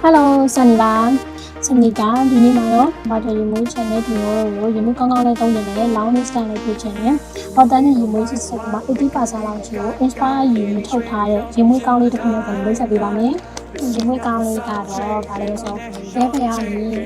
Hello, Sunny စနေကဒီနေ့မှာတော့ဘာတရီမိုး channel ဒီလိုရေမိုးကောင်းကောင်းလေးသုံးနေတယ် long list နဲ့ပြည့်ချင်တယ်။ဟောတန်းရေမိုးစစ်စစ်မှာ80%လောက်ရှိကို inspire ယူထုတ်ထားတဲ့ရေမိုးကောင်းလေးတစ်ခုနဲ့ပြန်မိတ်ဆက်ပေးပါမယ်။ရေမိုးကောင်းလေးကတော့ဗာလဲဆိုရဲဖျားကြီး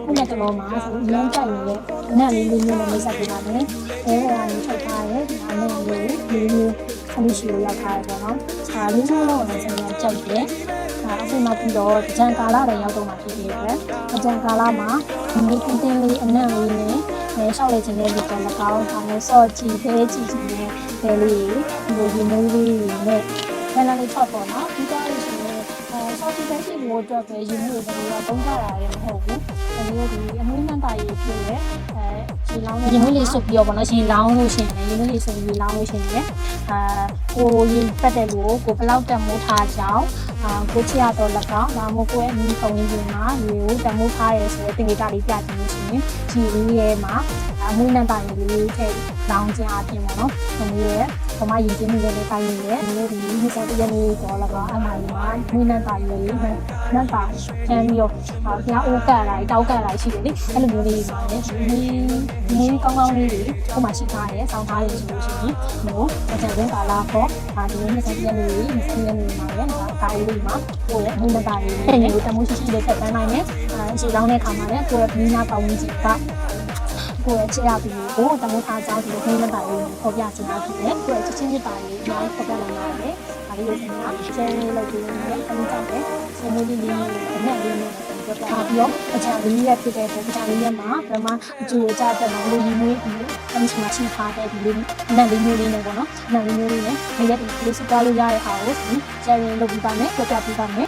ခုနကတော်မှာဆိုရမ်းကြိုက်နေတဲ့အနက်လေးလေးနဲ့မိတ်ဆက်ပေးပါမယ်။ရဲဖျားကြီးထုတ်ထားတဲ့ဒီအနက်လေးလေးခလေးရှိလို့ရောက်ထားတယ်ပေါ့နော်။ခြာလေးမျိုးလုံးနဲ့ဆက်ရကြိုက်တယ်။အခုနောက်ပြီးတော့ကြံကာလာတွေရောက်တော့မှဖြစ်ပြီးအတွက်ကြံကာလာမှာဒီတင်းတင်းလေးအနံ့လေးနဲ့ရှောက်လေခြင်းလေးတွေလည်းကောင်းတာနဲ့စော့ကြည့်သေးကြည့်ခြင်းနဲ့ဒါလေးဒီရေမိုးလေးနဲ့ဘယ်လာလေးချော့ပေါ့နော်ဒီတော့လို့ဆိုရင်စော့ကြည့်တဲ့ဒီမိုးအတွက်ပဲရေမိုးတွေကသုံးကြတာလည်းမဟုတ်ဘူးဒါမျိုးဒီအမွှေးနှံတာရေးဖြစ်တဲ့ရေလောင်းရေမိုးလေးစုပ်ပြီးတော့ပေါ့နော်ရေလောင်းလို့ရှိရင်ရေမိုးလေးစုပ်ရေလောင်းလို့ရှိရင်ကိုရေပတ်တဲ့လူကိုဘလောက်တန်မိုးထားကြအောင်ကိုချရတော့၎င်းဒါမှမဟုတ်ကိုရဲ့အမီပုံရင်းတွေမှာရေကိုတမိုးထားရဲဆိုတဲ့တင်ကြလေးပြချင်လို့ရှိရင်ဒီလေးရဲ့မှာအမွှေးနှံတာရေးလေးထည့်လောင်းခြင်းအပြင်ပေါ့နော်ဒီလေးရဲ့ပမာရင်ကျင်းလေးတိုင်းနေတယ်ဒီလိုဒီစတဲ့ရလေးတော့၎င်းအမှန်မှာမွေးနှံတာရေးလေးနှံတာချမ်းပြီးတော့ဘုရားအိုးကတ်လိုက်တောက်ကတ်လိုက်ရှိတယ်လေအဲ့လိုမျိုးလေးပါလေဒီကောင်းကောင်းလေးတွေဟိုမှာရှိထားရဲစောင်းထားရဲဆိုလို့ရှိရင်ဟိုအကြံပေးပါလားပေါ့ဒီနေ့စတဲ့ရလေးမှာလည်းဒါအိုးလေးမှာကိုယ့်ရဲ့အမွေးနှံတာရေးလေးကိုတမိုးရှိရှိလေးဆက်တန်းနိုင်တယ်အခြေလောင်းတဲ့ခါမှာလည်းကိုယ့်ရဲ့ဘီနာပေါင်းဝင်ကြီးကကိုယ့်ရဲ့ခြေရပြီးကိုတမိုးထားကြောင်းဒီလိုနှံတာရေးပေါ်ပြချင်တာဖြစ်တယ်ကိုယ့်ရဲ့ချင်းချင်းပါရေးအများကြီးပေါ်ပြလာတယ်ဒါလေးကိုကျွန်တော်ရှယ်လေးလုပ်ပြီးတော့အလုပ်ကြောက်တယ်ဆယ်မိုးလေးလေးအနက်လေးနဲ့ပြောပြပြီးတော့အချာလေးရဲ့ဖြစ်တဲ့ပုံစံလေးနဲ့မှာပထမအကျိုးအကြတဲ့မှာလူကြီးမျိုးကြီးအမှရှိရှိထားတဲ့ဒီလေးအနက်လေးမျိုးလေးနဲ့ပေါ့နော်အနက်လေးမျိုးလေးနဲ့ဒီရက်ဒီလေးစကားလို့ရတဲ့အားကိုရှယ်လေးလုပ်ပြီးပါမယ်ပြောပြပြီးပါမယ်